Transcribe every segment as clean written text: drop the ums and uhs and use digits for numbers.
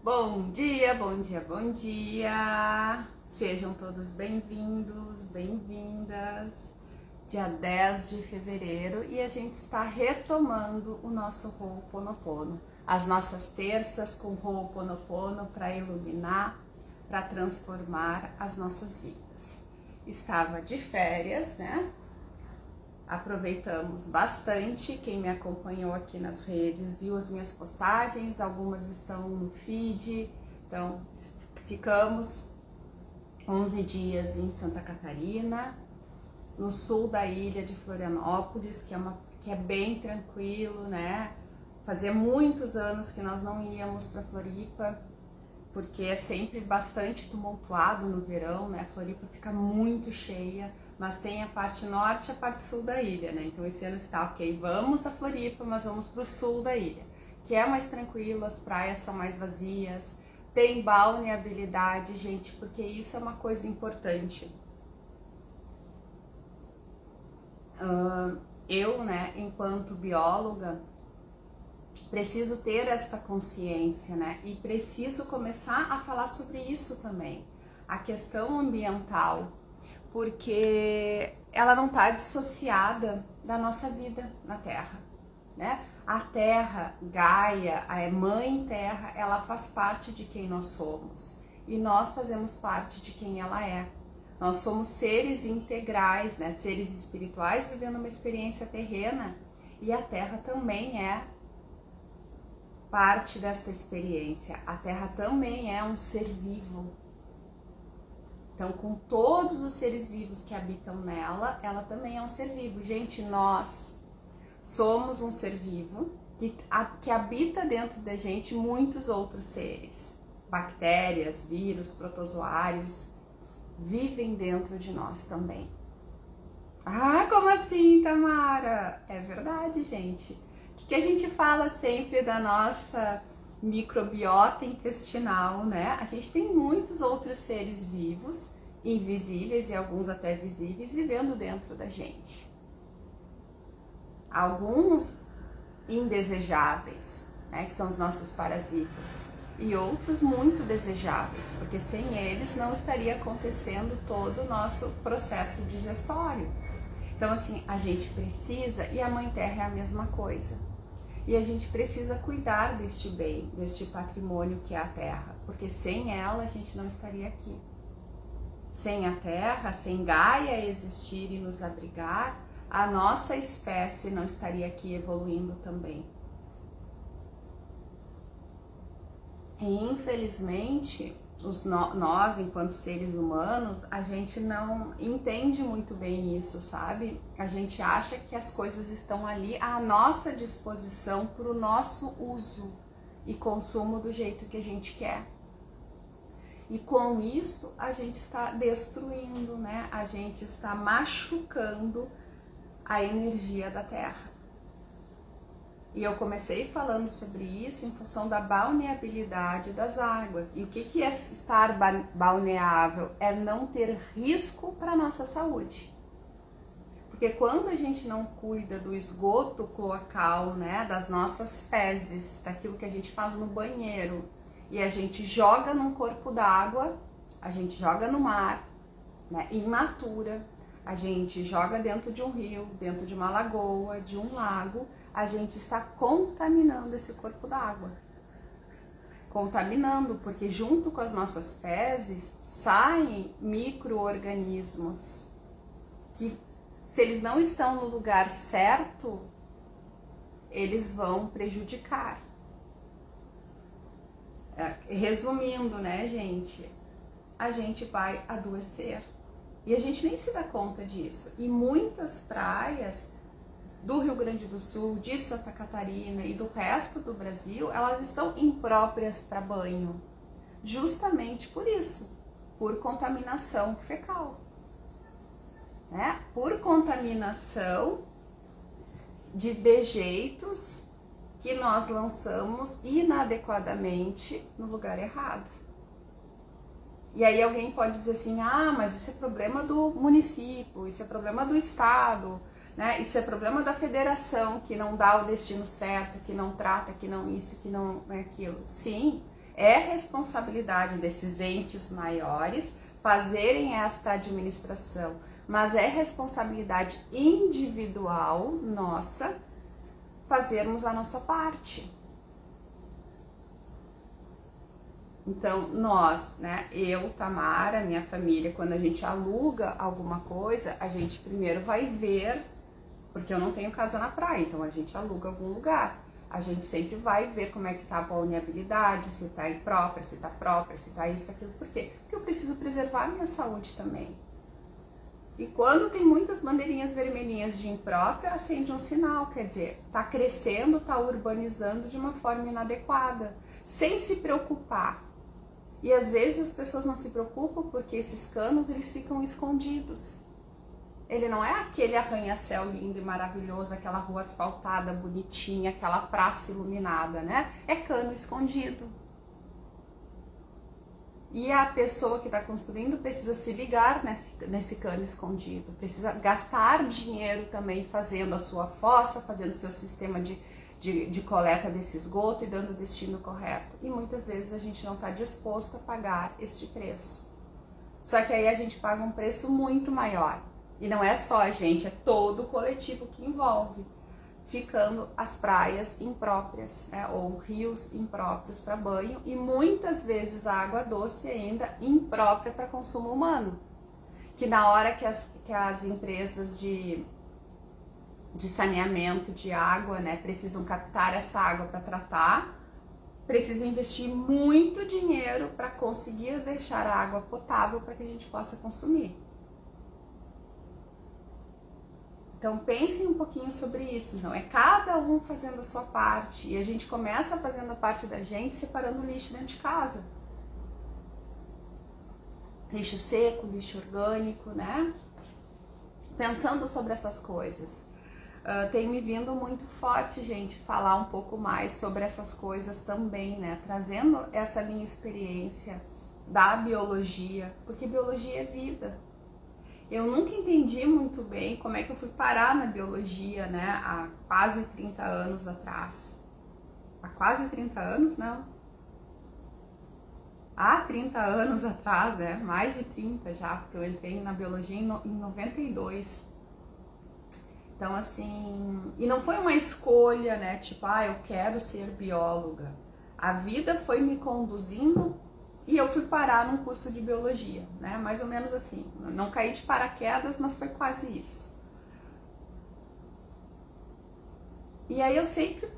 Bom dia, bom dia, bom dia! Sejam todos bem-vindos, bem-vindas. Dia 10 de fevereiro e a gente está retomando o nosso Ho'oponopono. As nossas terças com Ho'oponopono para iluminar, para transformar as nossas vidas. Estava de férias, né? Aproveitamos bastante. Quem me acompanhou aqui nas redes viu as minhas postagens, algumas estão no feed. Então, ficamos 11 dias em Santa Catarina, no sul da ilha de Florianópolis, que é bem tranquilo, né? Fazia muitos anos que nós não íamos para Floripa, porque é sempre bastante tumultuado no verão, né? Floripa fica muito cheia, mas tem a parte norte e a parte sul da ilha, né? Então esse ano está, ok, vamos a Floripa, mas vamos para o sul da ilha, que é mais tranquilo, as praias são mais vazias, tem balneabilidade, gente, porque isso é uma coisa importante. Eu, né, enquanto bióloga, preciso ter esta consciência, né? E preciso começar a falar sobre isso também, a questão ambiental, porque ela não está dissociada da nossa vida na Terra, né? A Terra, Gaia, a Mãe Terra, ela faz parte de quem nós somos e nós fazemos parte de quem ela é. Nós somos seres integrais, né? Seres espirituais vivendo uma experiência terrena e a Terra também é parte desta experiência. A Terra também é um ser vivo. Então, com todos os seres vivos que habitam nela, ela também é um ser vivo. Gente, nós somos um ser vivo que habita dentro da gente muitos outros seres. Bactérias, vírus, protozoários vivem dentro de nós também. Ah, como assim, Tamara? É verdade, gente. O que a gente fala sempre da nossa microbiota intestinal, né? A gente tem muitos outros seres vivos, invisíveis e alguns até visíveis, vivendo dentro da gente. Alguns indesejáveis, né? Que são os nossos parasitas. E outros muito desejáveis, porque sem eles não estaria acontecendo todo o nosso processo digestório. Então, assim, a gente precisa, e a Mãe Terra é a mesma coisa. E a gente precisa cuidar deste bem, deste patrimônio que é a Terra, porque sem ela a gente não estaria aqui. Sem a Terra, sem Gaia existir e nos abrigar, a nossa espécie não estaria aqui evoluindo também. E infelizmente, nós, enquanto seres humanos, a gente não entende muito bem isso, sabe? A gente acha que as coisas estão ali à nossa disposição para o nosso uso e consumo do jeito que a gente quer. E com isso, a gente está destruindo, né? A gente está machucando a energia da Terra. E eu comecei falando sobre isso em função da balneabilidade das águas. E o que é estar balneável? É não ter risco para a nossa saúde. Porque quando a gente não cuida do esgoto cloacal, né, das nossas fezes, daquilo que a gente faz no banheiro, e a gente joga num corpo d'água, a gente joga no mar, né, in natura, a gente joga dentro de um rio, dentro de uma lagoa, de um lago, a gente está contaminando esse corpo d'água. Contaminando, porque junto com as nossas fezes saem micro-organismos que, se eles não estão no lugar certo, eles vão prejudicar. Resumindo, né, gente? A gente vai adoecer. E a gente nem se dá conta disso. E muitas praias do Rio Grande do Sul, de Santa Catarina e do resto do Brasil, elas estão impróprias para banho, justamente por isso, por contaminação fecal, né? Por contaminação de dejeitos que nós lançamos inadequadamente no lugar errado. E aí alguém pode dizer assim, ah, mas isso é problema do município, isso é problema do estado, né? Isso é problema da federação, que não dá o destino certo, que não trata, que não isso, que não é aquilo. Sim, É responsabilidade desses entes maiores fazerem esta administração, mas é responsabilidade individual nossa fazermos a nossa parte. Então, nós, né, eu, Tamara, minha família, quando a gente aluga alguma coisa, a gente primeiro vai ver, porque eu não tenho casa na praia, então a gente aluga algum lugar. A gente sempre vai ver como é que tá a balneabilidade, se tá imprópria, se tá própria, se tá isso, aquilo. Por quê? Porque eu preciso preservar a minha saúde também. E quando tem muitas bandeirinhas vermelhinhas de imprópria, acende um sinal, quer dizer, tá crescendo, tá urbanizando de uma forma inadequada, sem se preocupar. E às vezes as pessoas não se preocupam porque esses canos, eles ficam escondidos. Ele não é aquele arranha-céu lindo e maravilhoso, aquela rua asfaltada, bonitinha, aquela praça iluminada, né? É cano escondido. E a pessoa que está construindo precisa se ligar nesse cano escondido, precisa gastar dinheiro também fazendo a sua fossa, fazendo o seu sistema de coleta desse esgoto e dando o destino correto. E muitas vezes a gente não está disposto a pagar este preço. Só que aí a gente paga um preço muito maior. E não é só a gente, é todo o coletivo que envolve, ficando as praias impróprias, né, ou rios impróprios para banho, e muitas vezes a água doce ainda imprópria para consumo humano. Que na hora que as empresas de saneamento de água, né, precisam captar essa água para tratar, precisa investir muito dinheiro para conseguir deixar a água potável para que a gente possa consumir. Então pensem um pouquinho sobre isso, não é cada um fazendo a sua parte, e a gente começa fazendo a parte da gente, separando o lixo dentro de casa. Lixo seco, lixo orgânico, né? Pensando sobre essas coisas. Tem me vindo muito forte, gente, falar um pouco mais sobre essas coisas também, né? Trazendo essa minha experiência da biologia, porque biologia é vida. Eu nunca entendi muito bem como é que eu fui parar na biologia, né, há quase 30 anos atrás. Há quase 30 anos, não? Há 30 anos atrás, né, mais de 30 já, porque eu entrei na biologia em 92. Então, assim, e não foi uma escolha, né, tipo, eu quero ser bióloga. A vida foi me conduzindo e eu fui parar num curso de biologia, né? Mais ou menos assim. Não caí de paraquedas, mas foi quase isso. E aí eu sempre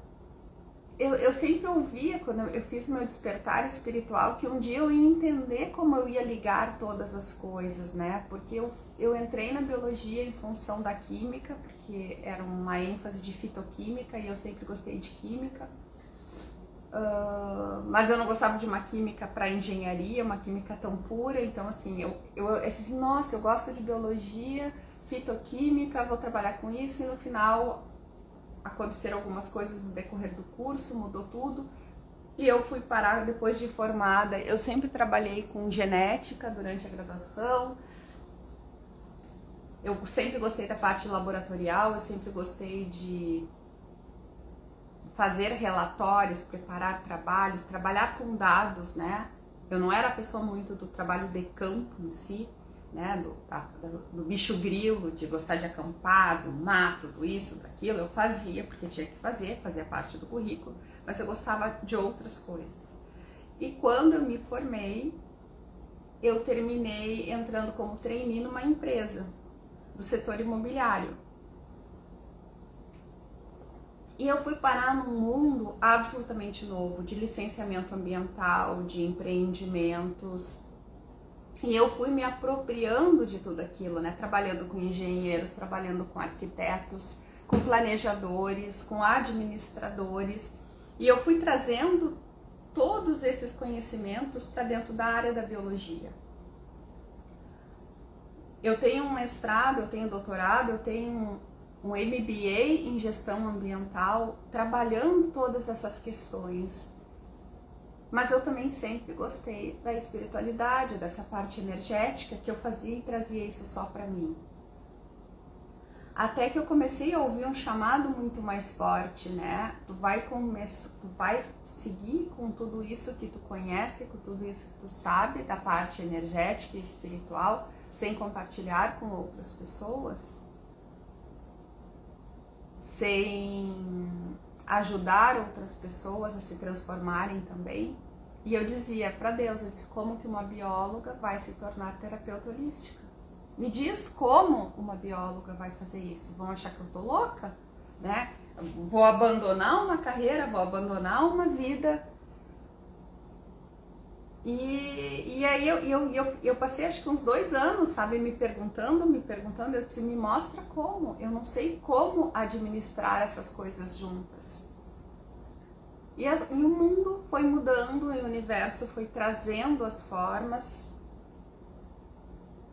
ouvia, quando eu fiz meu despertar espiritual, que um dia eu ia entender como eu ia ligar todas as coisas, né? Porque eu entrei na biologia em função da química, porque era uma ênfase de fitoquímica e eu sempre gostei de química. Mas eu não gostava de uma química para engenharia, uma química tão pura, então assim, eu assim, nossa, eu gosto de biologia, fitoquímica, vou trabalhar com isso, e no final aconteceram algumas coisas no decorrer do curso, mudou tudo, e eu fui parar depois de formada. Eu sempre trabalhei com genética durante a graduação, eu sempre gostei da parte laboratorial, eu sempre gostei de fazer relatórios, preparar trabalhos, trabalhar com dados, né? Eu não era a pessoa muito do trabalho de campo em si, né? Do bicho grilo, de gostar de acampar, do mato, do isso, daquilo. Eu fazia, porque tinha que fazer, fazia parte do currículo, mas eu gostava de outras coisas. E quando eu me formei, eu terminei entrando como trainee numa empresa do setor imobiliário. E eu fui parar num mundo absolutamente novo, de licenciamento ambiental, de empreendimentos. E eu fui me apropriando de tudo aquilo, né? Trabalhando com engenheiros, trabalhando com arquitetos, com planejadores, com administradores. E eu fui trazendo todos esses conhecimentos para dentro da área da biologia. Eu tenho um mestrado, eu tenho doutorado, eu tenho um MBA em gestão ambiental, trabalhando todas essas questões. Mas eu também sempre gostei da espiritualidade, dessa parte energética que eu fazia e trazia isso só para mim. Até que eu comecei a ouvir um chamado muito mais forte, né? Tu vai seguir com tudo isso que tu conhece, com tudo isso que tu sabe da parte energética e espiritual, sem compartilhar com outras pessoas? Sem ajudar outras pessoas a se transformarem também? E eu dizia para Deus, eu disse, como que uma bióloga vai se tornar terapeuta holística? Me diz como uma bióloga vai fazer isso. Vão achar que eu tô louca, né? Vou abandonar uma carreira, vou abandonar uma vida. E aí eu passei acho que uns 2 anos, sabe, me perguntando, eu disse, me mostra como. Eu não sei como administrar essas coisas juntas. E o mundo foi mudando, e o universo foi trazendo as formas.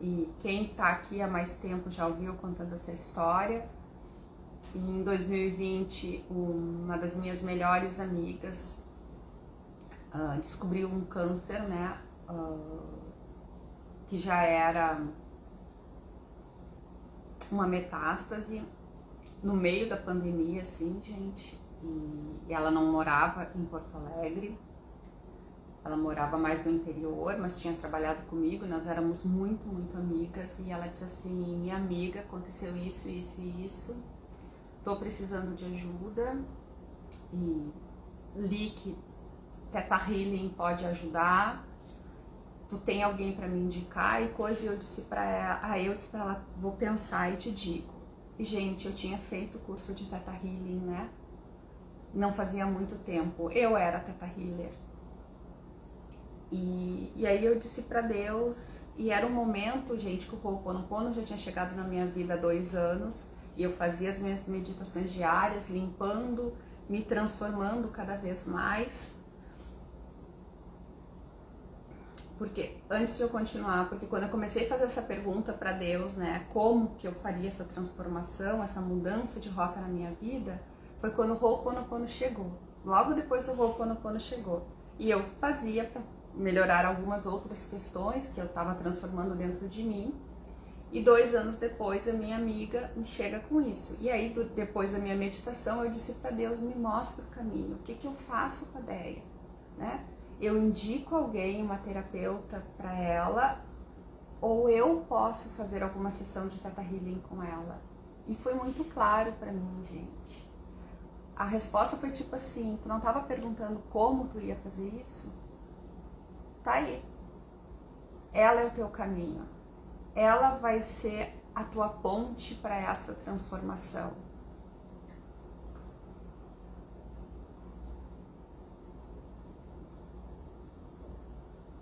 E quem tá aqui há mais tempo já ouviu contando essa história. Em 2020, uma das minhas melhores amigas descobriu um câncer, né? Que já era uma metástase no meio da pandemia, assim, gente. E ela não morava em Porto Alegre. Ela morava mais no interior, mas tinha trabalhado comigo, nós éramos muito, muito amigas. E ela disse assim, minha amiga, aconteceu isso, isso e isso. Tô precisando de ajuda. E li que Theta Healing pode ajudar. Tu tem alguém para me indicar? E coisa, eu disse para ela, vou pensar e te digo. E, gente, eu tinha feito o curso de Theta Healing, né? Não fazia muito tempo. Eu era Theta Healer. E aí eu disse para Deus, e era um momento, gente, que o Ho'oponopono já tinha chegado na minha vida há 2 anos, e eu fazia as minhas meditações diárias, limpando, me transformando cada vez mais. Porque, antes de eu continuar, porque quando eu comecei a fazer essa pergunta para Deus, né, como que eu faria essa transformação, essa mudança de rota na minha vida, foi quando o Ho'oponopono chegou. Logo depois o Ho'oponopono chegou. E eu fazia para melhorar algumas outras questões que eu estava transformando dentro de mim. E 2 anos depois a minha amiga me chega com isso. E aí depois da minha meditação eu disse para Deus, me mostra o caminho, o que eu faço com a Deia, né? Eu indico alguém, uma terapeuta para ela, ou eu posso fazer alguma sessão de Theta Healing com ela? E foi muito claro para mim, gente. A resposta foi tipo assim, tu não estava perguntando como tu ia fazer isso? Tá aí. Ela é o teu caminho. Ela vai ser a tua ponte para essa transformação.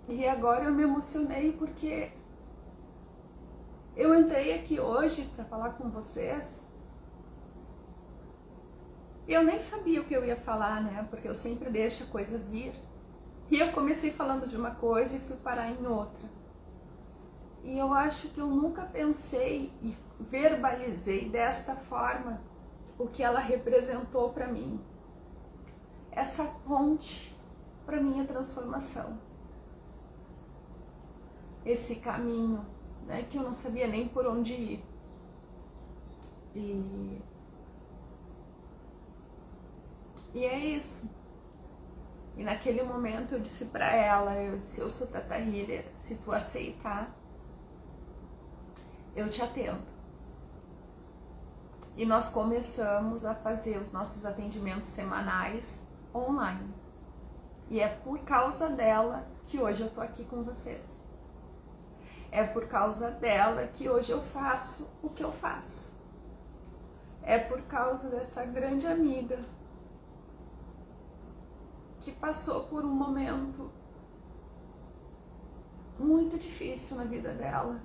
E agora eu me emocionei porque eu entrei aqui hoje para falar com vocês. Eu nem sabia o que eu ia falar, né? Porque eu sempre deixo a coisa vir. E eu comecei falando de uma coisa e fui parar em outra. E eu acho que eu nunca pensei e verbalizei desta forma o que ela representou para mim. Essa ponte para minha transformação. Esse caminho, né, que eu não sabia nem por onde ir. E é isso. E naquele momento eu disse pra ela, eu disse, eu sou Theta Healer, se tu aceitar, eu te atendo. E nós começamos a fazer os nossos atendimentos semanais online. E é por causa dela que hoje eu tô aqui com vocês. É por causa dela que hoje eu faço o que eu faço. É por causa dessa grande amiga que passou por um momento muito difícil na vida dela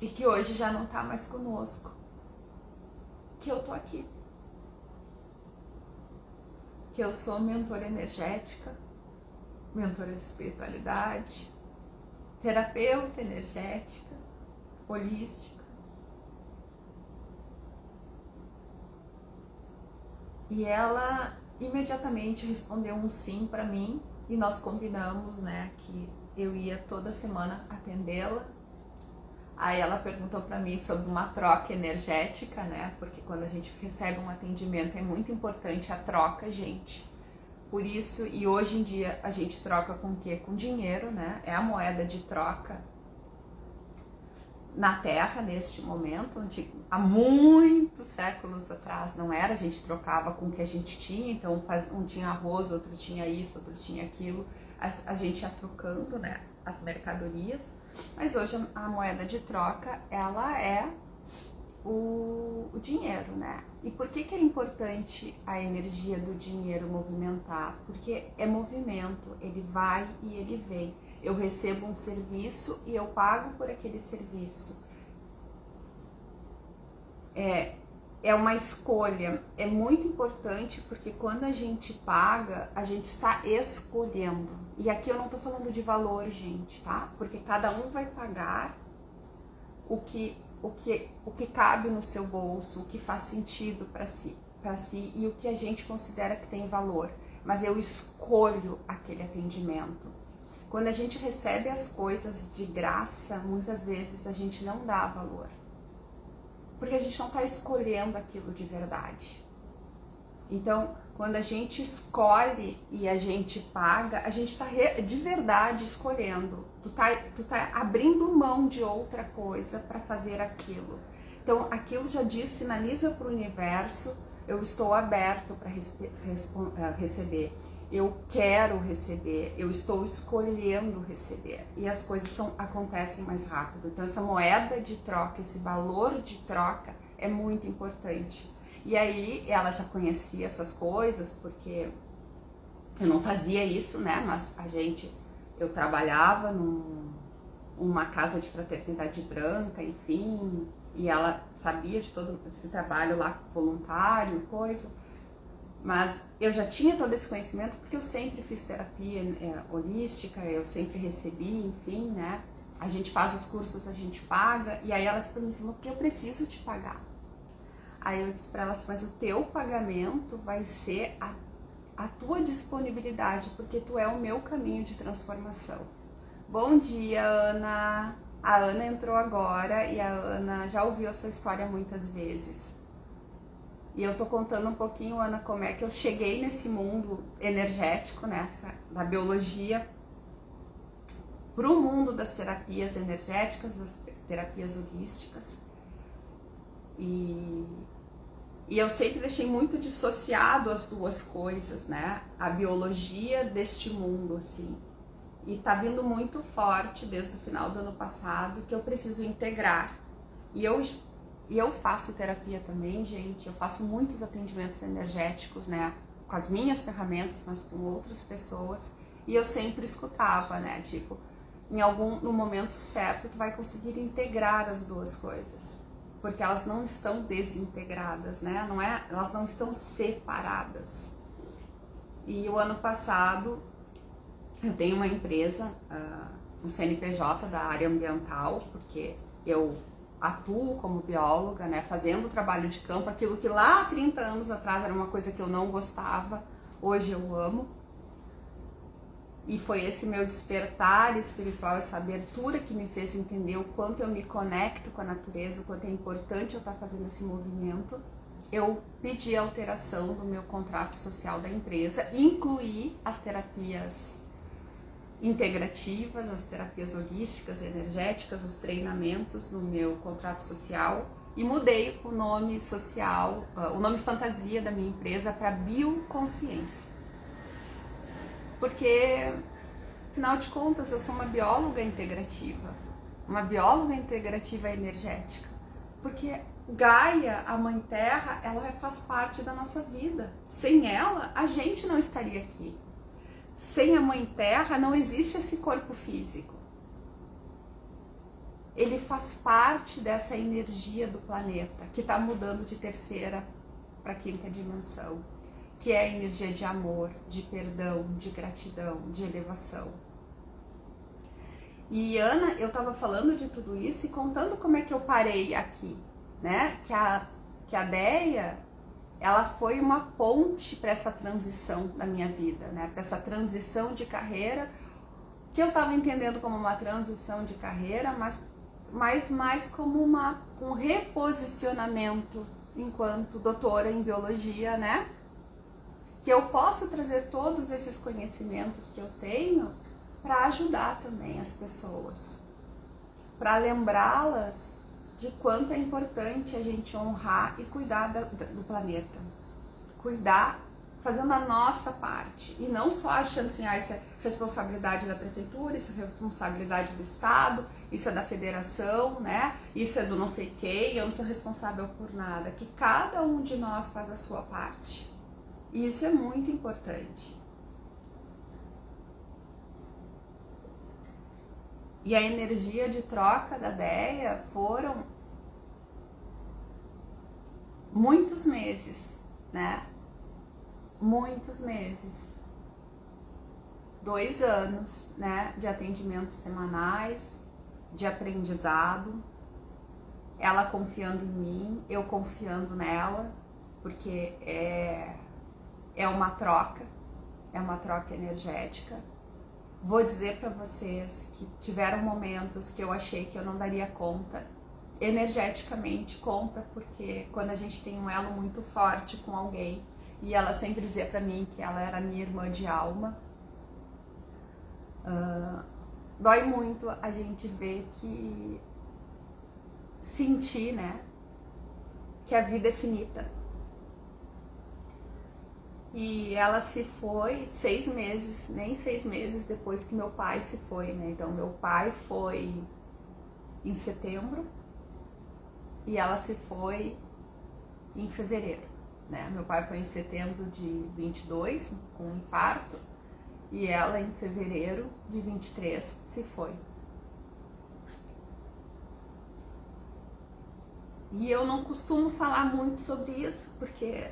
e que hoje já não tá mais conosco, que eu tô aqui. Que eu sou mentora energética, mentora de espiritualidade, terapeuta energética, holística. E ela imediatamente respondeu um sim para mim e nós combinamos, né, que eu ia toda semana atendê-la. Aí ela perguntou para mim sobre uma troca energética, né? Porque quando a gente recebe um atendimento é muito importante a troca, gente. Por isso, e hoje em dia a gente troca com o quê? Com dinheiro, né? É a moeda de troca na Terra neste momento. Há muitos séculos atrás não era, a gente trocava com o que a gente tinha, então um tinha arroz, outro tinha isso, outro tinha aquilo. A gente ia trocando, né, as mercadorias. Mas hoje a moeda de troca, ela é o dinheiro, né? E por que é importante a energia do dinheiro movimentar? Porque é movimento, ele vai e ele vem. Eu recebo um serviço e eu pago por aquele serviço. É uma escolha, é muito importante porque quando a gente paga, a gente está escolhendo. E aqui eu não tô falando de valor, gente, tá? Porque cada um vai pagar o que cabe no seu bolso, o que faz sentido para si e o que a gente considera que tem valor. Mas eu escolho aquele atendimento. Quando a gente recebe as coisas de graça, muitas vezes a gente não dá valor. Porque a gente não está escolhendo aquilo de verdade. Então, quando a gente escolhe e a gente paga, a gente está de verdade escolhendo. Tu tá abrindo mão de outra coisa para fazer aquilo. Então, aquilo já diz, sinaliza para o universo, eu estou aberto para receber. Eu quero receber, eu estou escolhendo receber. E as coisas acontecem mais rápido. Então, essa moeda de troca, esse valor de troca é muito importante. E aí, ela já conhecia essas coisas, porque eu não fazia isso, né? Mas eu trabalhava numa casa de fraternidade branca, enfim, e ela sabia de todo esse trabalho lá voluntário, coisa. Mas eu já tinha todo esse conhecimento porque eu sempre fiz terapia holística, eu sempre recebi, enfim, né? A gente faz os cursos, a gente paga. E aí ela disse pra mim assim, porque eu preciso te pagar. Aí eu disse pra ela assim, mas o teu pagamento vai ser a tua disponibilidade, porque tu é o meu caminho de transformação. Bom dia, Ana! A Ana entrou agora e a Ana já ouviu essa história muitas vezes. E eu tô contando um pouquinho, Ana, como é que eu cheguei nesse mundo energético, né, da biologia, pro mundo das terapias energéticas, das terapias holísticas. E eu sempre deixei muito dissociado as duas coisas, né, a biologia deste mundo, assim. E tá vindo muito forte desde o final do ano passado que eu preciso integrar. E eu faço terapia também, gente, eu faço muitos atendimentos energéticos, né, com as minhas ferramentas, mas com outras pessoas, e eu sempre escutava, né, tipo, no momento certo tu vai conseguir integrar as duas coisas, porque elas não estão desintegradas, né, elas não estão separadas. E o ano passado eu tenho uma empresa, um CNPJ da área ambiental, porque eu atuo como bióloga, né, fazendo o trabalho de campo, aquilo que lá há 30 anos atrás era uma coisa que eu não gostava, hoje eu amo. E foi esse meu despertar espiritual, essa abertura que me fez entender o quanto eu me conecto com a natureza, o quanto é importante eu estar fazendo esse movimento. Eu pedi a alteração do meu contrato social da empresa, incluí as terapias integrativas, as terapias holísticas, energéticas, os treinamentos no meu contrato social e mudei o nome social, o nome fantasia da minha empresa para Bioconsciência. Porque, afinal de contas, eu sou uma bióloga integrativa energética. Porque Gaia, a Mãe Terra, ela faz parte da nossa vida. Sem ela, a gente não estaria aqui. Sem a Mãe Terra não existe esse corpo físico. Ele faz parte dessa energia do planeta que está mudando de terceira para quinta dimensão, que é a energia de amor, de perdão, de gratidão, de elevação. E Ana, eu estava falando de tudo isso e contando como é que eu parei aqui, né? Que a Deia, ela foi uma ponte para essa transição da minha vida, né? Para essa transição de carreira, que eu estava entendendo como uma transição de carreira, mas mas mais como um reposicionamento enquanto doutora em biologia, né? Que eu posso trazer todos esses conhecimentos que eu tenho para ajudar também as pessoas, para lembrá-las de quanto é importante a gente honrar e cuidar do planeta, cuidar fazendo a nossa parte, e não só achando assim, isso é responsabilidade da prefeitura, isso é responsabilidade do estado, isso é da federação, né? Isso é do não sei quem, eu não sou responsável por nada, que cada um de nós faz a sua parte. E isso é muito importante. E a energia de troca da Déia foram muitos meses, né? Muitos meses. 2 anos, né? De atendimentos semanais, de aprendizado. Ela confiando em mim, eu confiando nela, porque é uma troca energética. Vou dizer para vocês que tiveram momentos que eu achei que eu não daria conta, energeticamente conta, porque quando a gente tem um elo muito forte com alguém, e ela sempre dizia para mim que ela era minha irmã de alma, dói muito a gente ver que, sentir, né, que a vida é finita. E ela se foi 6 meses, nem 6 meses depois que meu pai se foi, né? Então, meu pai foi em setembro e ela se foi em fevereiro, né? Meu pai foi em setembro de 22, com um infarto, e ela em fevereiro de 23 se foi. E eu não costumo falar muito sobre isso, porque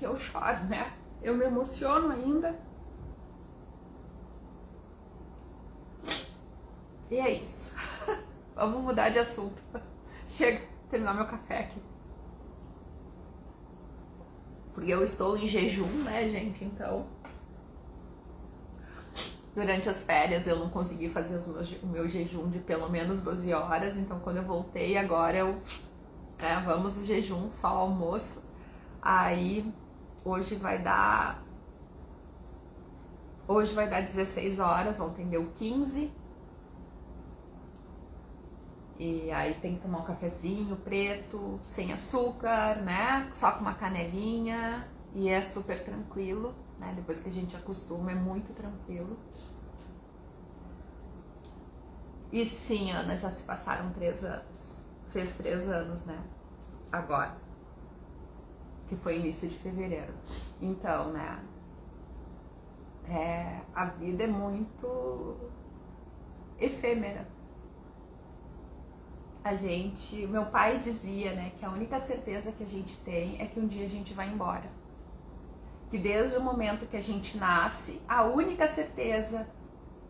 eu choro, né? Eu me emociono ainda. E é isso. Vamos mudar de assunto. Chega, terminar meu café aqui. Porque eu estou em jejum, né, gente? Então, durante as férias eu não consegui fazer o meu jejum de pelo menos 12 horas. Então, quando eu voltei, agora vamos no jejum, só almoço. Aí, hoje vai dar 16 horas, ontem deu 15. E aí tem que tomar um cafezinho preto, sem açúcar, né? Só com uma canelinha. E é super tranquilo, né? Depois que a gente acostuma, é muito tranquilo. E sim, Ana, já se passaram 3 anos. Fez 3 anos, né? Agora. Que foi início de fevereiro. Então, né? A vida é muito efêmera. Meu pai dizia, né, que a única certeza que a gente tem é que um dia a gente vai embora. Que desde o momento que a gente nasce, a única certeza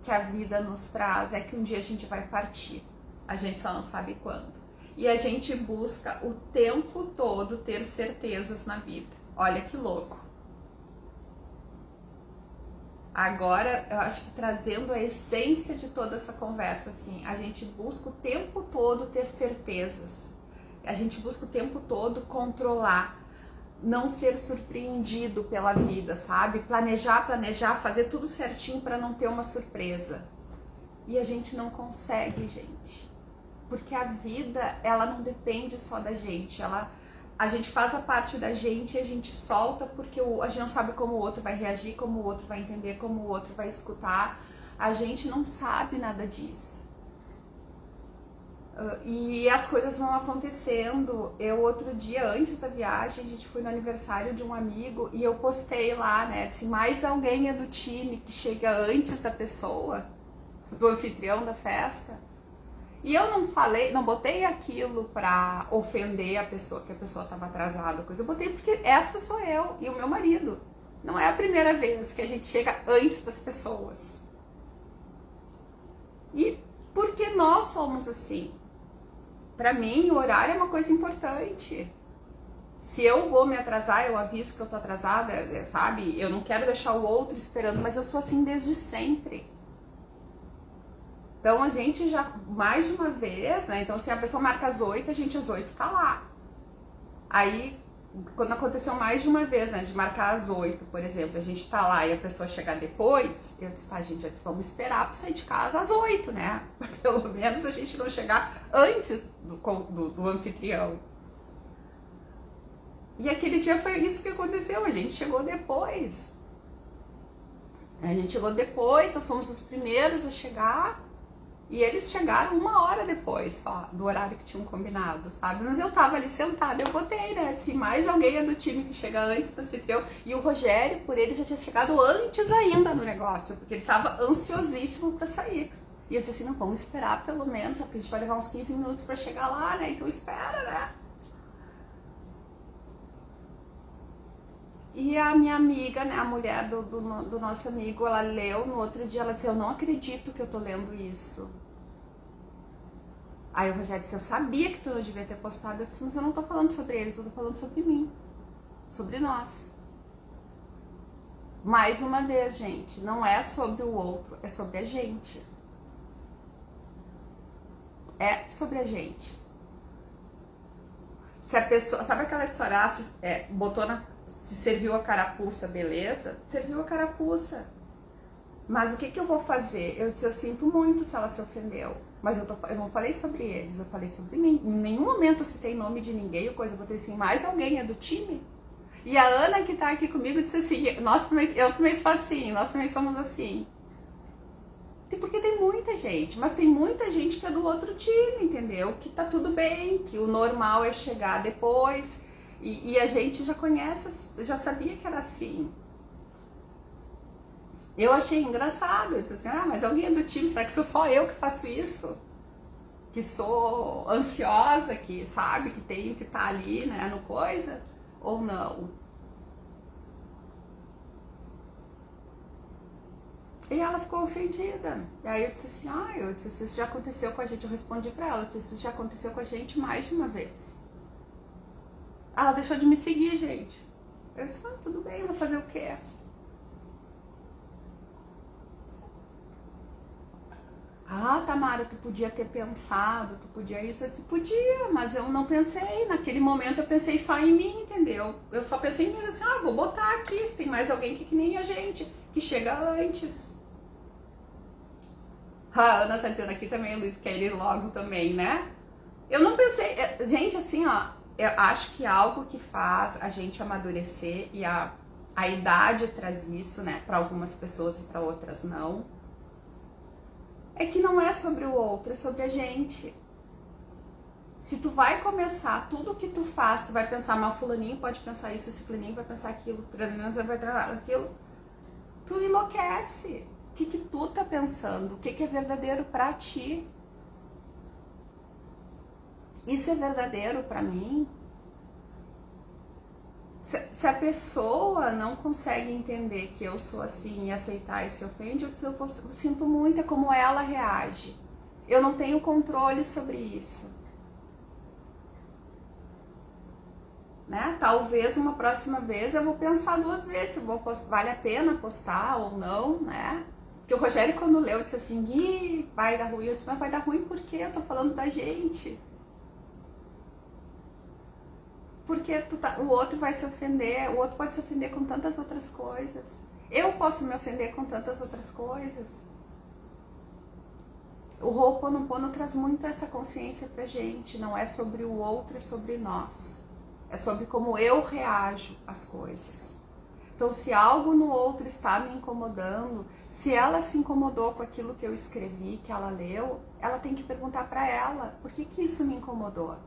que a vida nos traz é que um dia a gente vai partir. A gente só não sabe quando. E a gente busca o tempo todo ter certezas na vida. Olha que louco. Agora, eu acho que trazendo a essência de toda essa conversa, assim, a gente busca o tempo todo ter certezas. A gente busca o tempo todo controlar, não ser surpreendido pela vida, sabe? Planejar, fazer tudo certinho para não ter uma surpresa. E a gente não consegue, gente. Porque a vida, ela não depende só da gente, a gente faz a parte da gente e a gente solta porque a gente não sabe como o outro vai reagir, como o outro vai entender, como o outro vai escutar. A gente não sabe nada disso. E as coisas vão acontecendo. Eu, outro dia, antes da viagem, a gente foi no aniversário de um amigo e eu postei lá, né, se mais alguém é do time que chega antes da pessoa, do anfitrião da festa. E eu não botei aquilo pra ofender a pessoa, que a pessoa tava atrasada, coisa. Eu botei porque esta sou eu e o meu marido. Não é a primeira vez que a gente chega antes das pessoas. E porque nós somos assim. Pra mim, o horário é uma coisa importante. Se eu vou me atrasar, eu aviso que eu tô atrasada, sabe? Eu não quero deixar o outro esperando, mas eu sou assim desde sempre. Então a gente já, mais de uma vez, né? Então se a pessoa marca às 8, a gente às 8 tá lá. Aí, quando aconteceu mais de uma vez, né? De marcar às 8, por exemplo, a gente tá lá e a pessoa chegar depois, eu disse, tá, gente, vamos esperar pra sair de casa às 8, né? Pelo menos a gente não chegar antes do anfitrião. E aquele dia foi isso que aconteceu, a gente chegou depois. A gente chegou depois, nós fomos os primeiros a chegar. E eles chegaram 1 hora depois, só, do horário que tinham combinado, sabe? Mas eu tava ali sentada, eu botei, né? Assim, mais alguém é do time que chega antes do anfitrião. E o Rogério, por ele, já tinha chegado antes ainda no negócio, porque ele tava ansiosíssimo pra sair. E eu disse assim, não, vamos esperar pelo menos, porque a gente vai levar uns 15 minutos pra chegar lá, né? Então espera, né? E a minha amiga, né, a mulher do nosso amigo, ela leu, no outro dia ela disse, eu não acredito que eu tô lendo isso. Aí o Rogério disse, eu sabia que tu não devia ter postado. Eu disse, mas eu não tô falando sobre eles, eu tô falando sobre mim, sobre nós. Mais uma vez, gente, não é sobre o outro, é sobre a gente. É sobre a gente. Se a pessoa, sabe aquela história, se serviu a carapuça, beleza? Serviu a carapuça. Mas o que eu vou fazer? Eu disse, eu sinto muito se ela se ofendeu. Mas eu não falei sobre eles, eu falei sobre mim. Em nenhum momento eu citei nome de ninguém, ou coisa, eu botei assim, mais alguém é do time? E a Ana que tá aqui comigo disse assim, eu também sou assim, nós também somos assim. Porque tem muita gente, mas tem muita gente que é do outro time, entendeu? Que tá tudo bem, que o normal é chegar depois. E a gente já conhece, já sabia que era assim. Eu achei engraçado, eu disse assim, mas alguém é do time, será que sou só eu que faço isso? Que sou ansiosa, que sabe, que tenho que estar ali, né, no coisa? Ou não? E ela ficou ofendida. E aí eu disse assim, isso já aconteceu com a gente, eu respondi pra ela, eu disse, isso já aconteceu com a gente mais de uma vez. Ela deixou de me seguir, gente. Eu disse, tudo bem, vou fazer o quê? Tamara, tu podia ter pensado, tu podia isso. Eu disse, podia, mas eu não pensei. Naquele momento eu pensei só em mim, entendeu? Eu só pensei em mim, assim, vou botar aqui, se tem mais alguém que nem a gente, que chega antes. A Ana tá dizendo aqui também, Luiz, quer ir logo também, né? Eu não pensei, gente, assim, eu acho que algo que faz a gente amadurecer, e a idade traz isso, né, para algumas pessoas e para outras não, é que não é sobre o outro, é sobre a gente. Se tu vai começar, tudo que tu faz, tu vai pensar, mas o fulaninho pode pensar isso, esse fulaninho vai pensar aquilo, o vai pensar aquilo, tu enlouquece. O que tu tá pensando? O que é verdadeiro pra ti? Isso é verdadeiro pra mim? Se a pessoa não consegue entender que eu sou assim e aceitar e se ofende, eu sinto muito, é como ela reage. Eu não tenho controle sobre isso. Né? Talvez uma próxima vez eu vou pensar 2 vezes se vale a pena postar ou não, né? Porque o Rogério, quando leu, disse assim, vai dar ruim. Eu disse, mas vai dar ruim por quê? Eu tô falando da gente. Porque o outro vai se ofender, o outro pode se ofender com tantas outras coisas. Eu posso me ofender com tantas outras coisas. O Ho'oponopono traz muito essa consciência pra gente. Não é sobre o outro, é sobre nós. É sobre como eu reajo às coisas. Então, se algo no outro está me incomodando, se ela se incomodou com aquilo que eu escrevi, que ela leu, ela tem que perguntar pra ela, por que isso me incomodou?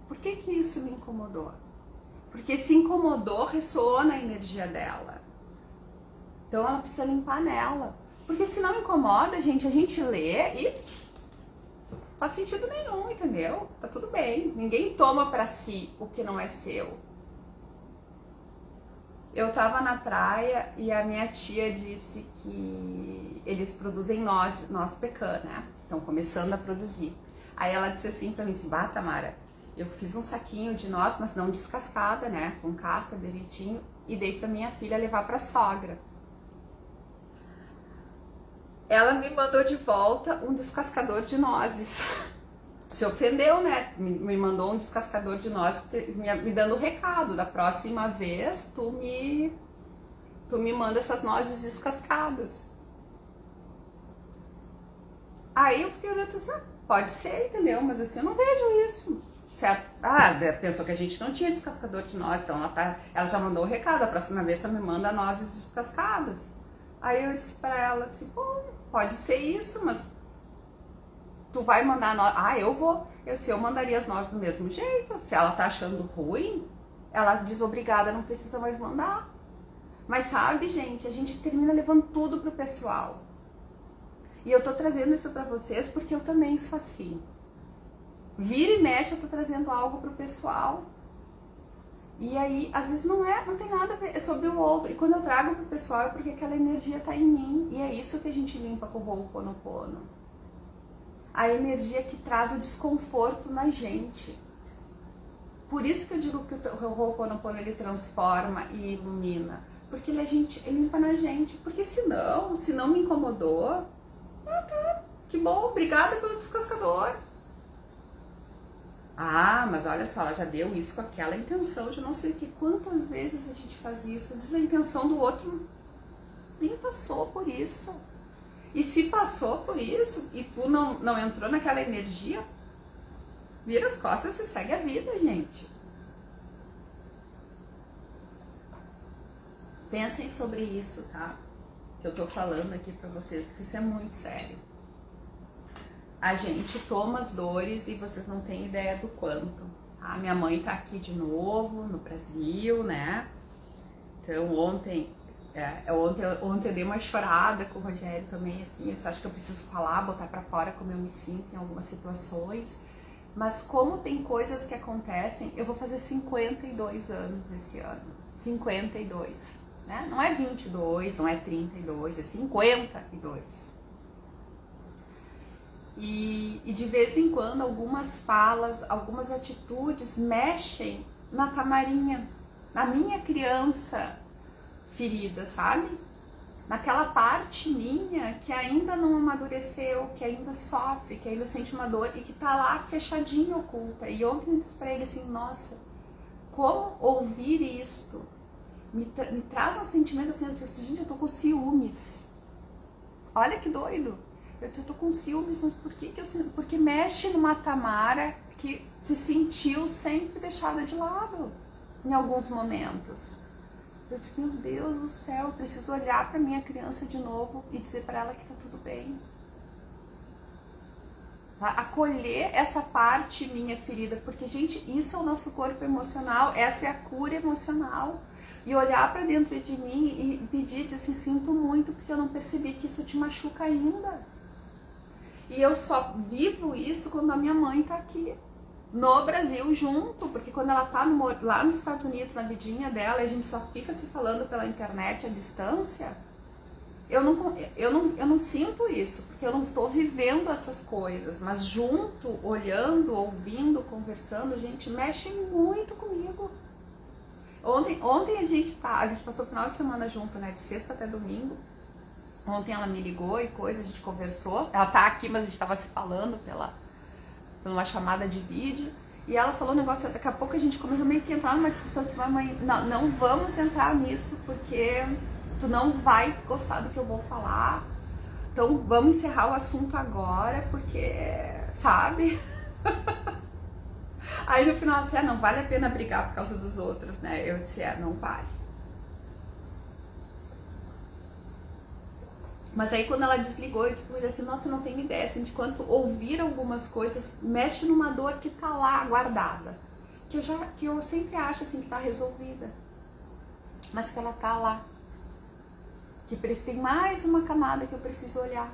Por que isso me incomodou? Porque se incomodou, ressoou na energia dela. Então ela precisa limpar nela. Porque se não incomoda, gente, a gente lê e não faz sentido nenhum, entendeu? Tá tudo bem. Ninguém toma pra si o que não é seu. Eu tava na praia e a minha tia disse que eles produzem noz pecan, né? Estão começando a produzir. Aí ela disse assim pra mim, assim, Tamara, eu fiz um saquinho de noz, mas não descascada, né? Com casca direitinho, e dei pra minha filha levar pra sogra. ela me mandou de volta um descascador de nozes. Se ofendeu, né? Me mandou um descascador de nozes, me dando recado. Da próxima vez, tu me manda essas nozes descascadas. Aí eu fiquei olhando assim, pode ser, entendeu? Mas assim, eu não vejo isso. Certo? Pensou que a gente não tinha descascador de nozes, então ela já mandou o recado, a próxima vez você me manda nozes descascadas. Aí eu disse pra ela, bom, pode ser isso, mas tu vai mandar nozes? Eu vou. Eu mandaria as nozes do mesmo jeito. Se ela tá achando ruim, ela diz obrigada, não precisa mais mandar. Mas sabe, gente, a gente termina levando tudo pro pessoal. E eu tô trazendo isso pra vocês porque eu também sou assim. Vira e mexe, eu tô trazendo algo pro pessoal. E aí, às vezes não tem nada a ver, é sobre o outro. E quando eu trago pro pessoal é porque aquela energia tá em mim. E é isso que a gente limpa com o Ho'oponopono. A energia que traz o desconforto na gente. Por isso que eu digo que o Ho'oponopono ele transforma e ilumina. Porque ele limpa na gente. Porque se não me incomodou, tá, que bom, obrigada pelo descascador. Mas olha só, ela já deu isso com aquela intenção de não sei o que. Quantas vezes a gente faz isso? Às vezes a intenção do outro nem passou por isso. E se passou por isso e tu não entrou naquela energia, vira as costas e segue a vida, gente. Pensem sobre isso, tá? Que eu tô falando aqui pra vocês, porque isso é muito sério. A gente toma as dores e vocês não têm ideia do quanto. Tá? Minha mãe tá aqui de novo, no Brasil, né? Então ontem eu dei uma chorada com o Rogério também, assim, eu acho que eu preciso falar, botar pra fora como eu me sinto em algumas situações. Mas como tem coisas que acontecem, eu vou fazer 52 anos esse ano. 52, né? Não é 22, não é 32, é 52. E de vez em quando algumas falas, algumas atitudes mexem na Tamarinha, na minha criança ferida, sabe? Naquela parte minha que ainda não amadureceu, que ainda sofre, que ainda sente uma dor e que tá lá fechadinha, oculta. E ontem eu disse pra ele assim, nossa, como ouvir isto me traz um sentimento assim, eu disse, gente, eu tô com ciúmes. Olha que doido. Eu disse, eu tô com ciúmes, mas por que eu sinto? Porque mexe numa Tamara que se sentiu sempre deixada de lado em alguns momentos. Eu disse, meu Deus do céu, eu preciso olhar pra minha criança de novo e dizer pra ela que tá tudo bem. Tá? Acolher essa parte minha ferida, porque, gente, isso é o nosso corpo emocional, essa é a cura emocional. E olhar pra dentro de mim e pedir, dizer assim, sinto muito, porque eu não percebi que isso te machuca ainda. E eu só vivo isso quando a minha mãe tá aqui, no Brasil, junto, porque quando ela tá lá nos Estados Unidos, na vidinha dela, e a gente só fica se falando pela internet à distância, eu não sinto isso, porque eu não tô vivendo essas coisas, mas junto, olhando, ouvindo, conversando, gente, mexe muito comigo. Ontem a gente passou o final de semana junto, né, de sexta até domingo. Ontem ela me ligou e a gente conversou. Ela tá aqui, mas a gente tava se falando pela uma chamada de vídeo. E ela falou um negócio, daqui a pouco a gente começou meio que entrar numa discussão, disse, mãe, não vamos entrar nisso, porque tu não vai gostar do que eu vou falar. Então vamos encerrar o assunto agora, porque, sabe? Aí no final ela disse, não vale a pena brigar por causa dos outros, né? Eu disse, não vale. Mas aí quando ela desligou, eu disse assim, nossa, eu não tenho ideia, assim, de quanto ouvir algumas coisas mexe numa dor que tá lá guardada. Que eu sempre acho assim que tá resolvida. Mas que ela tá lá. Que tem mais uma camada que eu preciso olhar.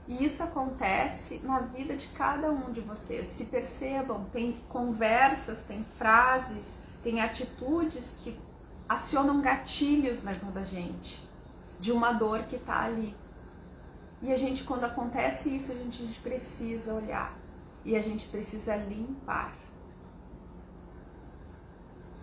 E isso acontece na vida de cada um de vocês. Se percebam, tem conversas, tem frases, tem atitudes que acionam gatilhos na vida da gente. De uma dor que tá ali. E a gente, quando acontece isso, a gente precisa olhar. E a gente precisa limpar.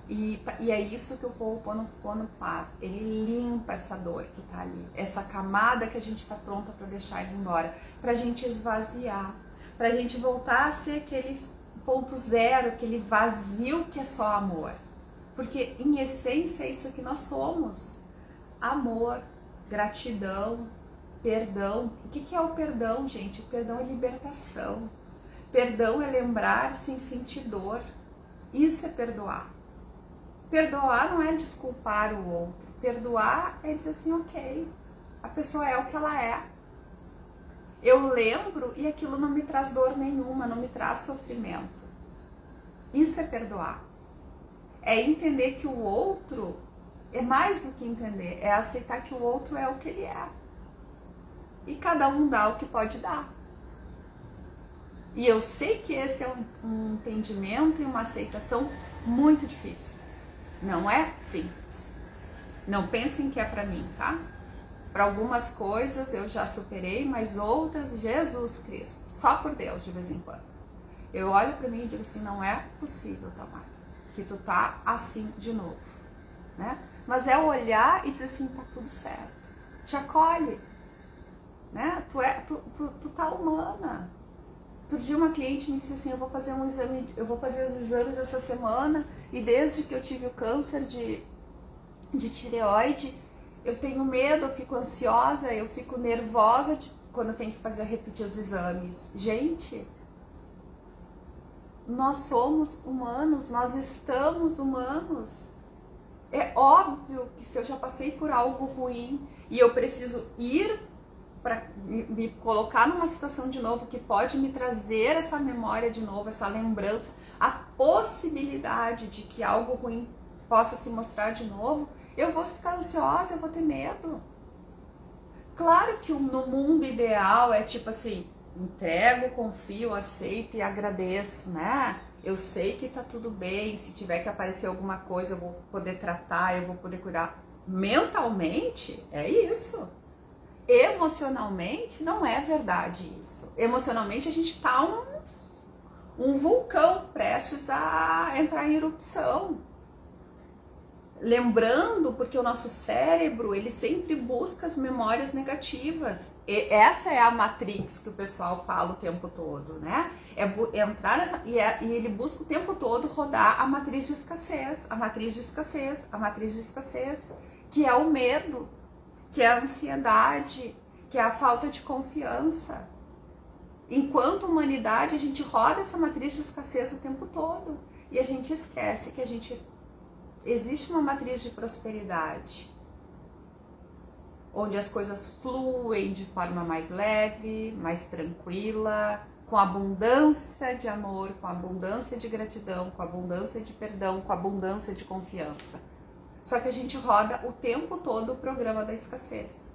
E é isso que o Ho'oponopono faz. Ele limpa essa dor que tá ali, essa camada que a gente tá pronta para deixar ir embora, pra gente esvaziar, pra gente voltar a ser aquele ponto zero, aquele vazio que é só amor. Porque em essência é isso que nós somos. Amor, gratidão, perdão. O que é o perdão, gente? O perdão é libertação. Perdão é lembrar sem sentir dor. Isso é perdoar. Perdoar não é desculpar o outro. Perdoar é dizer assim, ok, a pessoa é o que ela é. Eu lembro e aquilo não me traz dor nenhuma, não me traz sofrimento. Isso é perdoar. É entender que o outro é mais do que entender, é aceitar que o outro é o que ele é. E cada um dá o que pode dar. E eu sei que esse é um entendimento e uma aceitação muito difícil. Não é simples. Não pensem que é pra mim, tá? Para algumas coisas eu já superei, mas outras, Jesus Cristo, só por Deus de vez em quando. Eu olho pra mim e digo assim, não é possível, Tamara, que tu tá assim de novo, né? Mas é olhar e dizer assim, tá tudo certo. Te acolhe, né? Tu tá humana. Outro dia uma cliente me disse assim, eu vou fazer os exames essa semana e desde que eu tive o câncer de tireoide, eu tenho medo, eu fico ansiosa, eu fico nervosa quando eu tenho que repetir os exames. Gente, nós somos humanos, nós estamos humanos. É óbvio que se eu já passei por algo ruim e eu preciso ir para me colocar numa situação de novo que pode me trazer essa memória de novo, essa lembrança, a possibilidade de que algo ruim possa se mostrar de novo, eu vou ficar ansiosa, eu vou ter medo. Claro que no mundo ideal é tipo assim, entrego, confio, aceito e agradeço, né? Eu sei que tá tudo bem, se tiver que aparecer alguma coisa eu vou poder tratar, eu vou poder cuidar. Mentalmente, é isso. Emocionalmente, não é verdade isso. Emocionalmente, a gente tá um vulcão prestes a entrar em erupção. Lembrando, porque o nosso cérebro, ele sempre busca as memórias negativas. E essa é a matrix que o pessoal fala o tempo todo, né? É entrar nessa, e ele busca o tempo todo rodar a matriz de escassez, a matriz de escassez, a matriz de escassez, que é o medo, que é a ansiedade, que é a falta de confiança. Enquanto humanidade, a gente roda essa matriz de escassez o tempo todo. E a gente esquece que existe uma matriz de prosperidade, onde as coisas fluem de forma mais leve, mais tranquila, com abundância de amor, com abundância de gratidão, com abundância de perdão, com abundância de confiança. Só que a gente roda o tempo todo o programa da escassez.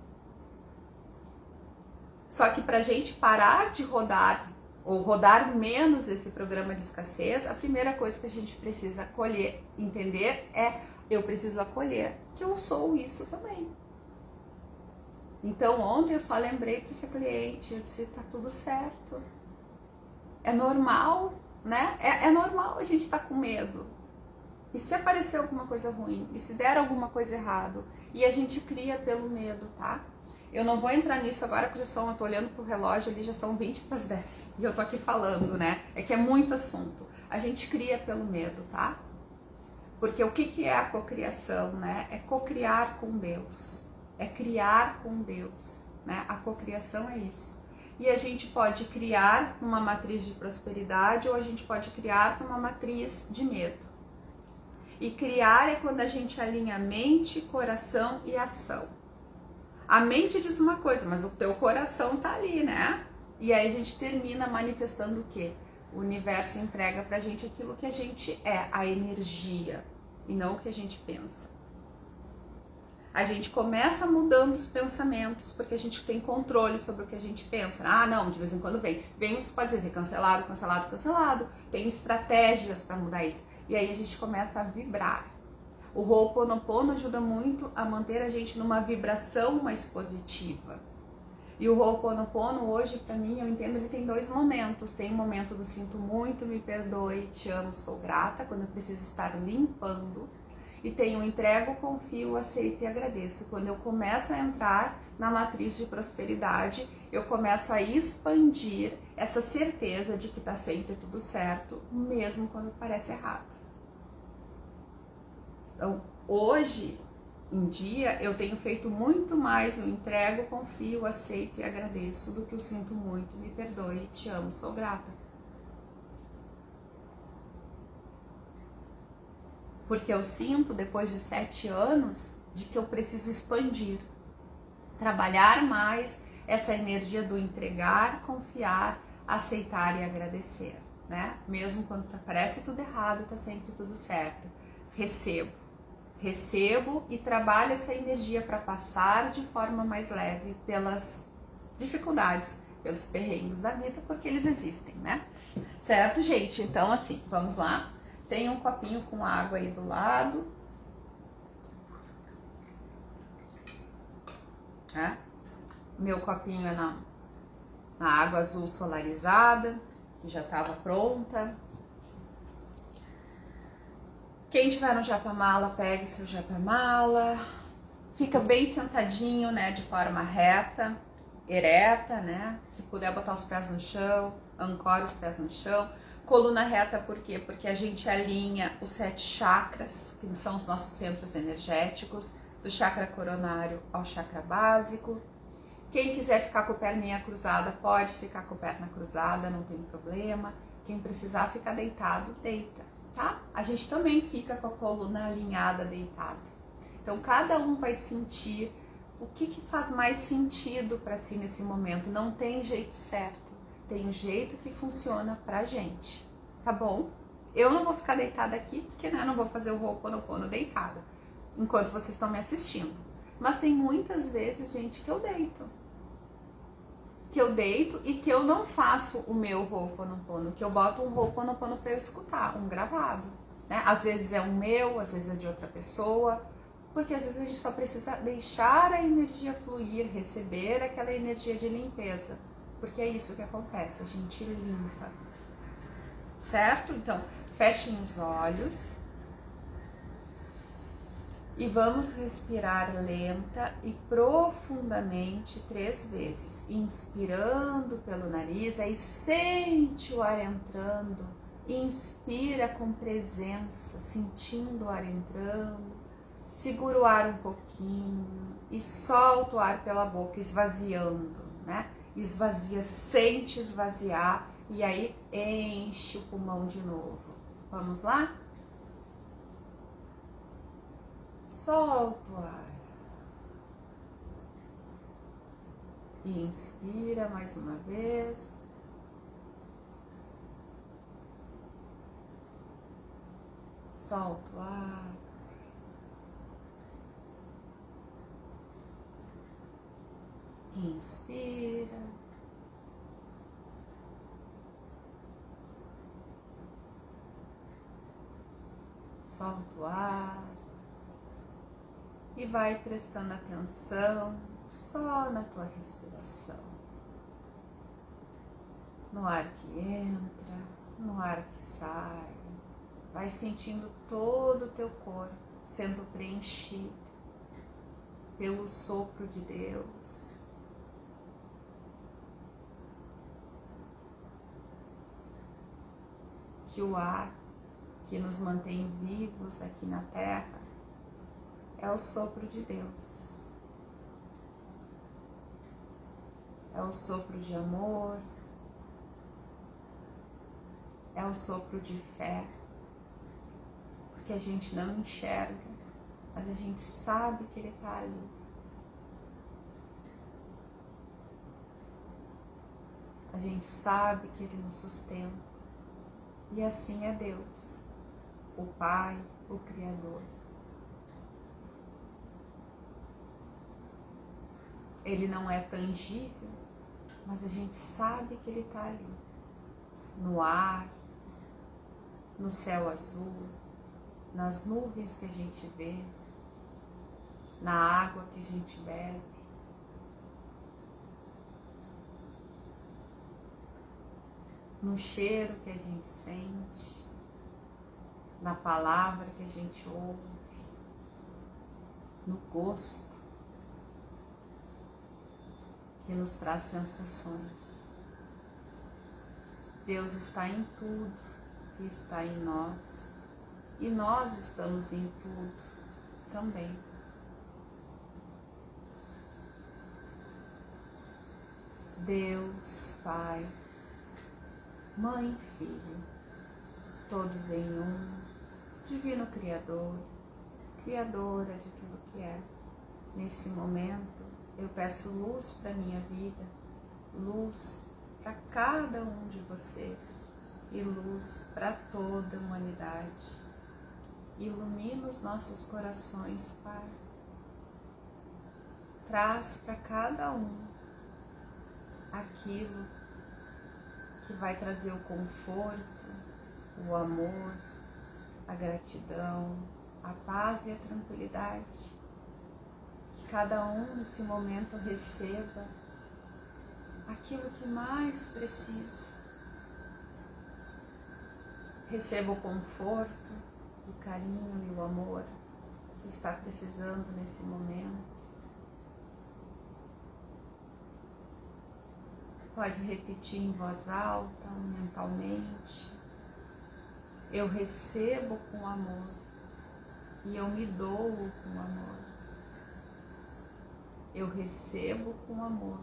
Só que pra gente parar de rodar, ou rodar menos esse programa de escassez, a primeira coisa que a gente precisa acolher, entender é, eu preciso acolher que eu sou isso também. Então ontem eu só lembrei para essa cliente, eu disse, tá tudo certo. É normal, né? É normal a gente estar com medo. E se aparecer alguma coisa ruim, e se der alguma coisa errado, e a gente cria pelo medo, tá? Eu não vou entrar nisso agora, porque eu tô olhando pro relógio ali, já são 20 para as 10. E eu tô aqui falando, né? É que é muito assunto. A gente cria pelo medo, tá? Porque o que é a cocriação, né? É cocriar com Deus. É criar com Deus, né? A cocriação é isso. E a gente pode criar numa matriz de prosperidade ou a gente pode criar numa matriz de medo. E criar é quando a gente alinha mente, coração e ação. A mente diz uma coisa, mas o teu coração tá ali, né? E aí a gente termina manifestando o quê? O universo entrega pra gente aquilo que a gente é, a energia, e não o que a gente pensa. A gente começa mudando os pensamentos, porque a gente tem controle sobre o que a gente pensa. Ah, não, de vez em quando vem. Você pode dizer cancelado, cancelado, cancelado. Tem estratégias para mudar isso. E aí a gente começa a vibrar. O Ho'oponopono ajuda muito a manter a gente numa vibração mais positiva. E o Ho'oponopono hoje, para mim, eu entendo, ele tem dois momentos. Tem um momento do sinto muito, me perdoe, te amo, sou grata, quando eu preciso estar limpando. E tem o entrego, confio, aceito e agradeço. Quando eu começo a entrar na matriz de prosperidade, eu começo a expandir essa certeza de que tá sempre tudo certo, mesmo quando parece errado. Então, hoje em dia, eu tenho feito muito mais o entrego, confio, aceito e agradeço do que o sinto muito, me perdoe, te amo, sou grata. Porque eu sinto, depois de 7 anos, de que eu preciso expandir, trabalhar mais essa energia do entregar, confiar, aceitar e agradecer, né? Mesmo quando parece tudo errado, tá sempre tudo certo. Recebo e trabalho essa energia para passar de forma mais leve pelas dificuldades, pelos perrengues da vida, porque eles existem, né? Certo, gente? Então, assim, vamos lá. Tem um copinho com água aí do lado. Né? Meu copinho é na água azul solarizada, que já estava pronta. Quem tiver no japamala, pegue seu japamala. Fica bem sentadinho, né, de forma reta, ereta, né? Se puder botar os pés no chão, ancore os pés no chão. Coluna reta, por quê? Porque a gente alinha os 7 chakras, que são os nossos centros energéticos, do chakra coronário ao chakra básico. Quem quiser ficar com a perninha cruzada, pode ficar com a perna cruzada, não tem problema. Quem precisar ficar deitado, deita, tá? A gente também fica com a coluna alinhada, deitado. Então, cada um vai sentir o que faz mais sentido para si nesse momento. Não tem jeito certo, tem um jeito que funciona pra gente, tá bom? Eu não vou ficar deitada aqui, porque né, não vou fazer o Ho'oponopono deitada, enquanto vocês estão me assistindo. Mas tem muitas vezes, gente, que eu deito e que eu não faço o meu Ho'oponopono, que eu boto um Ho'oponopono para eu escutar, um gravado, né? Às vezes é um meu, às vezes é de outra pessoa, porque às vezes a gente só precisa deixar a energia fluir, receber aquela energia de limpeza, porque é isso que acontece, a gente limpa, certo? Então, fechem os olhos e vamos respirar lenta e profundamente 3 vezes, inspirando pelo nariz, aí sente o ar entrando, inspira com presença, sentindo o ar entrando. Segura o ar um pouquinho e solta o ar pela boca, esvaziando, né? Esvazia, sente esvaziar e aí enche o pulmão de novo. Vamos lá? Solta o ar. E inspira mais uma vez. Solta o ar. Inspira. Solta o ar. E vai prestando atenção só na tua respiração. No ar que entra, no ar que sai. Vai sentindo todo o teu corpo sendo preenchido pelo sopro de Deus. Que o ar que nos mantém vivos aqui na Terra é o sopro de Deus. É o sopro de amor. É o sopro de fé. Porque a gente não enxerga, mas a gente sabe que Ele está ali. A gente sabe que Ele nos sustenta. E assim é Deus, o Pai, o Criador. Ele não é tangível, mas a gente sabe que Ele está ali. No ar, no céu azul, nas nuvens que a gente vê, na água que a gente bebe. no cheiro que a gente sente, na palavra que a gente ouve, no gosto que nos traz sensações. Deus está em tudo que está em nós e nós estamos em tudo também. Deus, Pai, Mãe e Filho, todos em um, Divino Criador, Criadora de tudo que é. Nesse momento, eu peço luz para minha vida, luz para cada um de vocês e luz para toda a humanidade. Ilumina os nossos corações, Pai. Traz para cada um aquilo que vai trazer o conforto, o amor, a gratidão, a paz e a tranquilidade. Que cada um nesse momento receba aquilo que mais precisa. Receba o conforto, o carinho e o amor que está precisando nesse momento. Pode repetir em voz alta ou mentalmente. Eu recebo com amor e eu me dou com amor. Eu recebo com amor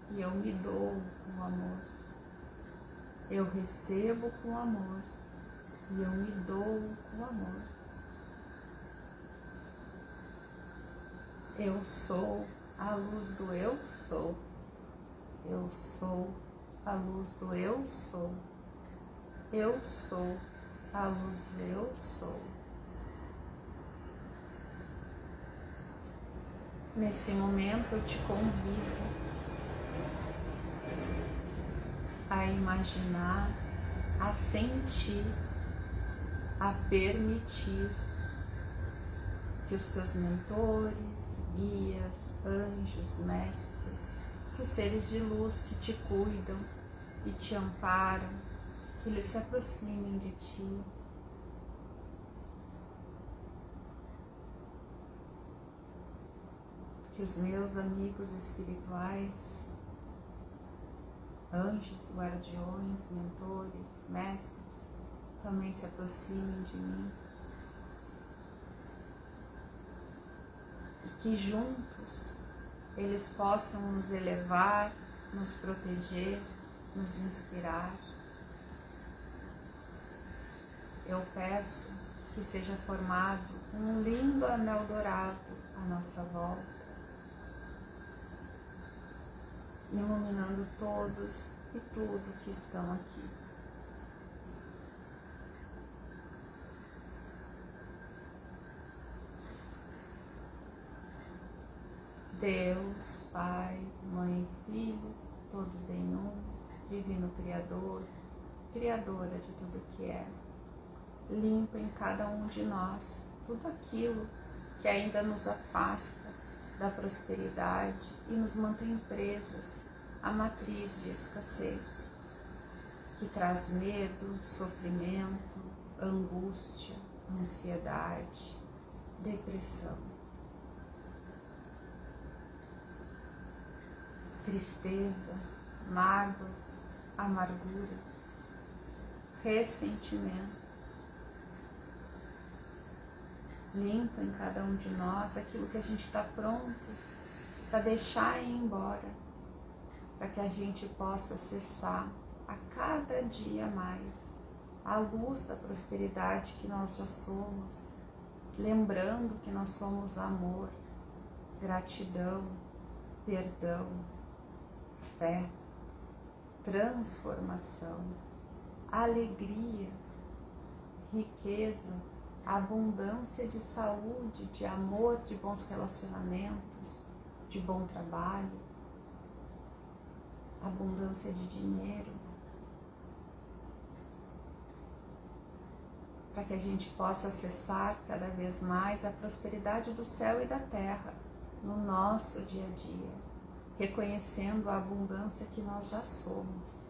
e eu me dou com amor. Eu recebo com amor e eu me dou com amor. Eu sou a luz do eu sou. Eu sou a luz do eu sou. Eu sou a luz do eu sou. Nesse momento eu te convido a imaginar, a sentir, a permitir que os teus mentores, guias, anjos, mestres, que os seres de luz que te cuidam e te amparam, que eles se aproximem de ti. Que os meus amigos espirituais, anjos, guardiões, mentores, mestres, também se aproximem de mim. E que juntos eles possam nos elevar, nos proteger, nos inspirar. Eu peço que seja formado um lindo anel dourado à nossa volta, iluminando todos e tudo que estão aqui. Deus, Pai, Mãe e Filho, todos em um, Divino Criador, Criadora de tudo que é. Limpa em cada um de nós tudo aquilo que ainda nos afasta da prosperidade e nos mantém presos à matriz de escassez, que traz medo, sofrimento, angústia, ansiedade, depressão, tristeza, mágoas, amarguras, ressentimentos. Limpa em cada um de nós aquilo que a gente está pronto para deixar ir embora, para que a gente possa acessar a cada dia mais a luz da prosperidade que nós já somos, lembrando que nós somos amor, gratidão, perdão, fé, transformação, alegria, riqueza, abundância de saúde, de amor, de bons relacionamentos, de bom trabalho, abundância de dinheiro, para que a gente possa acessar cada vez mais a prosperidade do céu e da terra no nosso dia a dia, reconhecendo a abundância que nós já somos.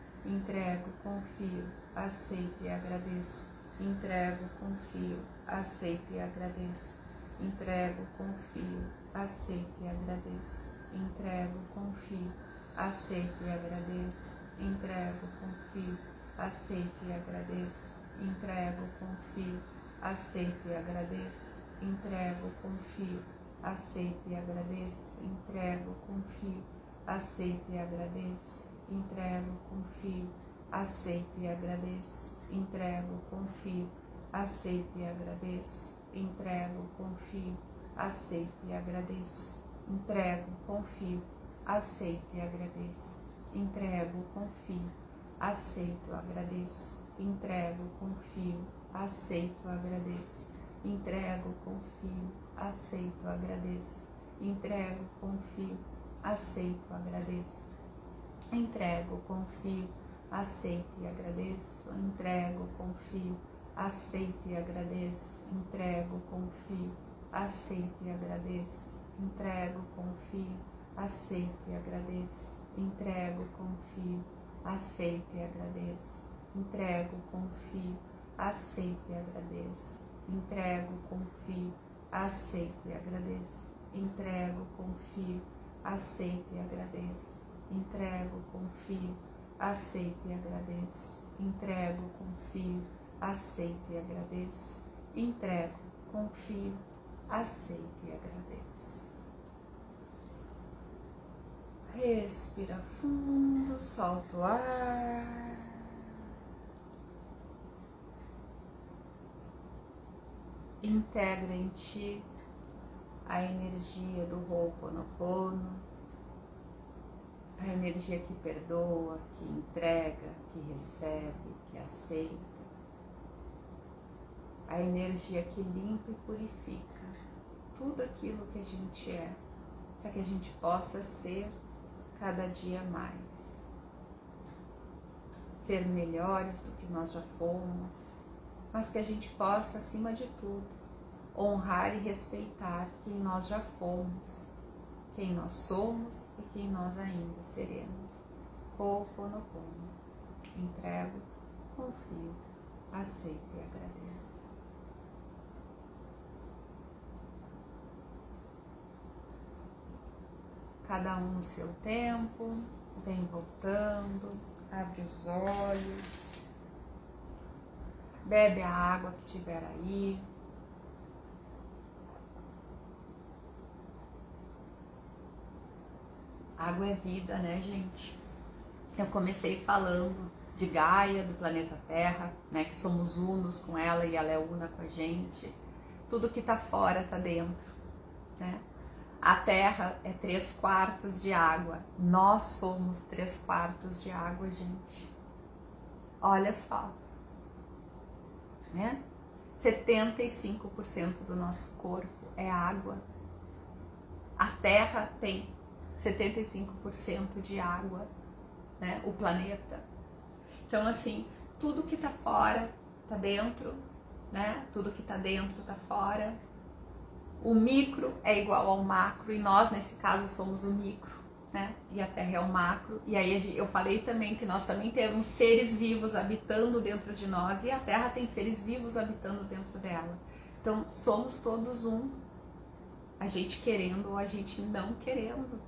entrego, confio, aceito e agradeço. Entrego, confio, aceito e agradeço. Entrego, confio, aceito e agradeço. Entrego, confio, aceito e agradeço. Entrego, confio, aceito e agradeço. Entrego, confio, aceito e agradeço. Entrego, confio, aceito e agradeço. Entrego, confio, aceito e agradeço. Entrego, confio, aceito e agradeço. Entrego, confio, aceito e agradeço. Entrego, confio, aceito e agradeço. Entrego, confio, aceito e agradeço. Entrego, confio, aceito, agradeço. Entrego, confio, aceito, agradeço. Entrego, confio, aceito, agradeço. Entrego, confio, aceito, agradeço. Entrego, confio, aceito e agradeço. Entrego, confio, aceito e agradeço. Entrego, confio, aceito e agradeço. Entrego, confio, aceito e agradeço. Entrego, confio, aceito e agradeço. Entrego, confio, aceito e agradeço. Entrego, confio, aceito e agradeço. Entrego, confio, aceito e agradeço. Entrego, confio, aceito e agradeço. Entrego, confio, aceito e agradeço. Entrego, confio, aceito e agradeço. Respira fundo, solta o ar. Integra em ti a energia do Ho'oponopono, a energia que perdoa, que entrega, que recebe, que aceita, a energia que limpa e purifica tudo aquilo que a gente é, para que a gente possa ser cada dia mais, ser melhores do que nós já fomos, mas que a gente possa, acima de tudo, honrar e respeitar quem nós já fomos, quem nós somos e quem nós ainda seremos. Ho'oponopono. Entrego, confio, aceito e agradeço. Cada um no seu tempo, vem voltando, abre os olhos. Bebe a água que tiver aí. Água é vida, né, gente? Eu comecei falando de Gaia, do planeta Terra, né, que somos unos com ela e ela é una com a gente. Tudo que tá fora tá dentro, né? A Terra é 3/4 de água. Nós somos 3/4 de água, gente. Olha só. Né? 75% do nosso corpo é água. A Terra tem 75% de água, né? O planeta. Então, assim, tudo que tá fora tá dentro, né? Tudo que tá dentro tá fora. O micro é igual ao macro e nós, nesse caso, somos o micro, né? E a Terra é o macro. E aí eu falei também que nós também temos seres vivos habitando dentro de nós e a Terra tem seres vivos habitando dentro dela. Então, somos todos um. A gente querendo ou a gente não querendo.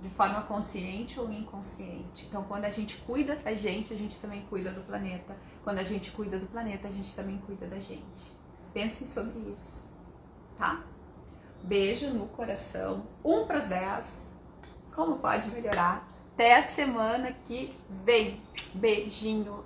De forma consciente ou inconsciente. Então, quando a gente cuida da gente também cuida do planeta. Quando a gente cuida do planeta, a gente também cuida da gente. Pensem sobre isso, tá? Beijo no coração. 1 para as 10. Como pode melhorar? Até a semana que vem. Beijinho.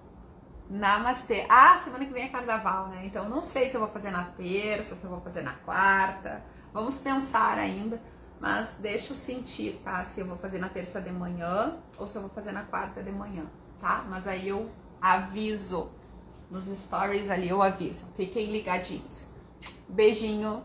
Namastê. Ah, semana que vem é carnaval, né? Então, não sei se eu vou fazer na terça, se eu vou fazer na quarta. Vamos pensar ainda. Mas deixa eu sentir, tá? Se eu vou fazer na terça de manhã ou se eu vou fazer na quarta de manhã, tá? Mas aí eu aviso. Nos stories ali eu aviso. Fiquem ligadinhos. Beijinho.